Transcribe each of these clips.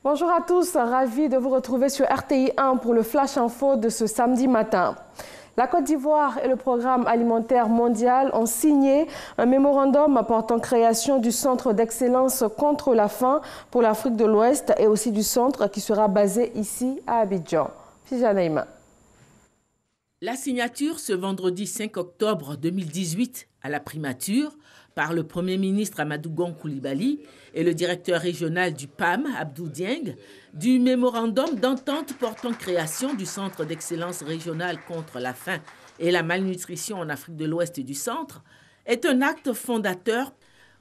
Bonjour à tous, ravi de vous retrouver sur RTI 1 pour le Flash Info de ce samedi matin. La Côte d'Ivoire et le Programme alimentaire mondial ont signé un mémorandum portant création du Centre d'excellence contre la faim pour l'Afrique de l'Ouest et aussi du centre qui sera basé ici à Abidjan. Fijanaïma. La signature ce vendredi 5 octobre 2018 à la primature par le Premier ministre Amadou Gon Coulibaly et le directeur régional du PAM, Abdou Dieng, du mémorandum d'entente portant création du Centre d'excellence régional contre la faim et la malnutrition en Afrique de l'Ouest et du Centre, est un acte fondateur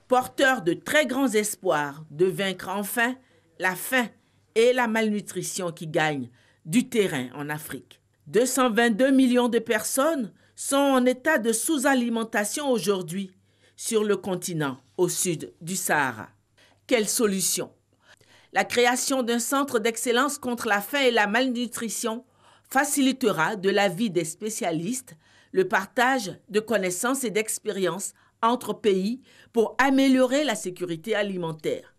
porteur de très grands espoirs de vaincre enfin la faim et la malnutrition qui gagnent du terrain en Afrique. 222 millions de personnes sont en état de sous-alimentation aujourd'hui sur le continent au sud du Sahara. Quelle solution? La création d'un centre d'excellence contre la faim et la malnutrition facilitera de l'avis des spécialistes le partage de connaissances et d'expériences entre pays pour améliorer la sécurité alimentaire.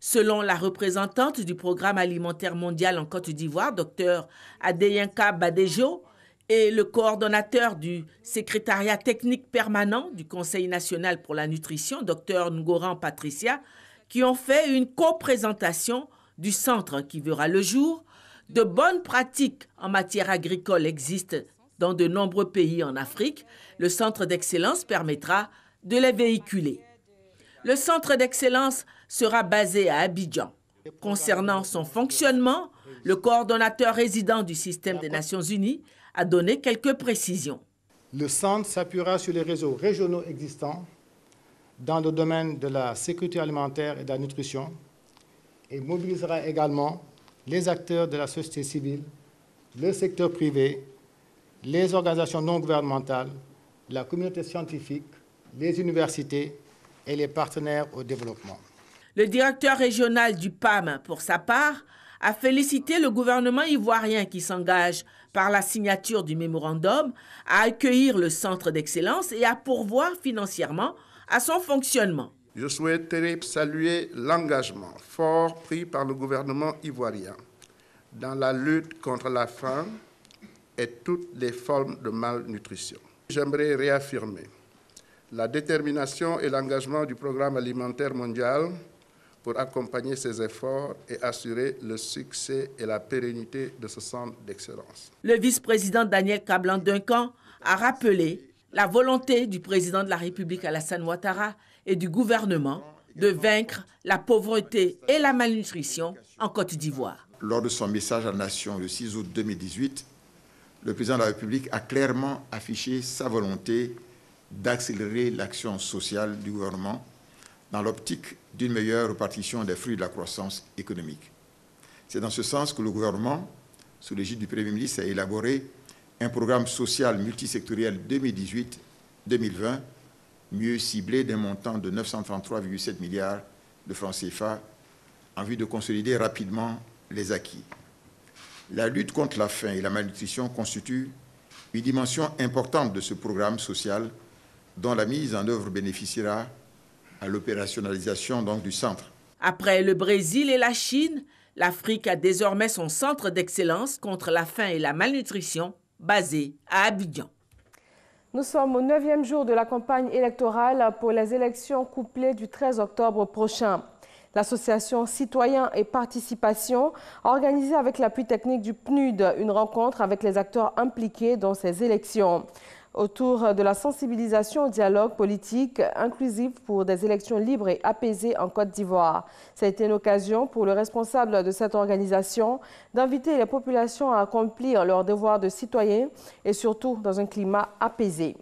Selon la représentante du Programme alimentaire mondial en Côte d'Ivoire, Dr Adeyinka Badejo, et le coordonnateur du secrétariat technique permanent du Conseil national pour la nutrition, Dr Ngoran Patricia, qui ont fait une co-présentation du centre qui verra le jour. De bonnes pratiques en matière agricole existent dans de nombreux pays en Afrique. Le centre d'excellence permettra de les véhiculer. Le centre d'excellence sera basé à Abidjan. Concernant son fonctionnement, le coordonnateur résident du système des Nations Unies a donné quelques précisions. Le centre s'appuiera sur les réseaux régionaux existants dans le domaine de la sécurité alimentaire et de la nutrition et mobilisera également les acteurs de la société civile, le secteur privé, les organisations non gouvernementales, la communauté scientifique, les universités et les partenaires au développement. Le directeur régional du PAM, pour sa part, a félicité le gouvernement ivoirien qui s'engage par la signature du mémorandum à accueillir le centre d'excellence et à pourvoir financièrement à son fonctionnement. Je souhaiterais saluer l'engagement fort pris par le gouvernement ivoirien dans la lutte contre la faim et toutes les formes de malnutrition. J'aimerais réaffirmer la détermination et l'engagement du Programme alimentaire mondial pour accompagner ces efforts et assurer le succès et la pérennité de ce centre d'excellence. Le vice-président Daniel Kablan-Duncan a rappelé la volonté du président de la République Alassane Ouattara et du gouvernement de vaincre la pauvreté et la malnutrition en Côte d'Ivoire. Lors de son message à la nation le 6 août 2018, le président de la République a clairement affiché sa volonté d'accélérer l'action sociale du gouvernement dans l'optique d'une meilleure répartition des fruits de la croissance économique. C'est dans ce sens que le gouvernement, sous l'égide du Premier ministre, a élaboré un programme social multisectoriel 2018-2020, mieux ciblé d'un montant de 933,7 milliards de francs CFA, en vue de consolider rapidement les acquis. La lutte contre la faim et la malnutrition constitue une dimension importante de ce programme social dont la mise en œuvre bénéficiera à l'opérationnalisation du centre. Après le Brésil et la Chine, l'Afrique a désormais son centre d'excellence contre la faim et la malnutrition basé à Abidjan. Nous sommes au 9e jour de la campagne électorale pour les élections couplées du 13 octobre prochain. L'association Citoyens et Participation a organisé avec l'appui technique du PNUD une rencontre avec les acteurs impliqués dans ces élections autour de la sensibilisation au dialogue politique inclusif pour des élections libres et apaisées en Côte d'Ivoire. Ça a été une occasion pour le responsable de cette organisation d'inviter les populations à accomplir leur devoir de citoyen et surtout dans un climat apaisé.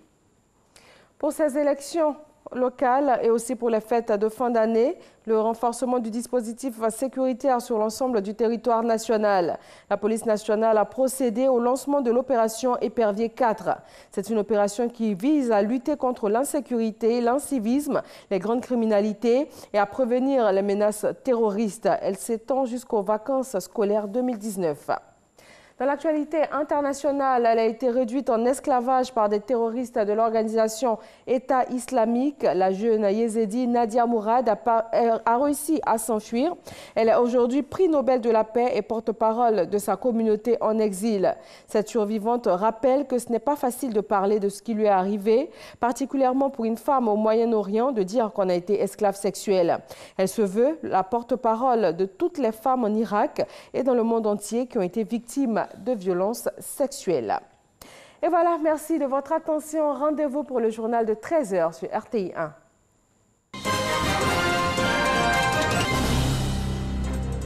Pour ces élections locales et aussi pour les fêtes de fin d'année, le renforcement du dispositif sécuritaire sur l'ensemble du territoire national. La police nationale a procédé au lancement de l'opération Épervier 4. C'est une opération qui vise à lutter contre l'insécurité, l'incivisme, les grandes criminalités et à prévenir les menaces terroristes. Elle s'étend jusqu'aux vacances scolaires 2019. Dans l'actualité internationale, elle a été réduite en esclavage par des terroristes de l'organisation État islamique. La jeune yézidi Nadia Mourad a réussi à s'enfuir. Elle est aujourd'hui prix Nobel de la paix et porte-parole de sa communauté en exil. Cette survivante rappelle que ce n'est pas facile de parler de ce qui lui est arrivé, particulièrement pour une femme au Moyen-Orient de dire qu'on a été esclave sexuelle. Elle se veut la porte-parole de toutes les femmes en Irak et dans le monde entier qui ont été victimes de violences sexuelles. Et voilà, merci de votre attention. Rendez-vous pour le journal de 13h sur RTI 1.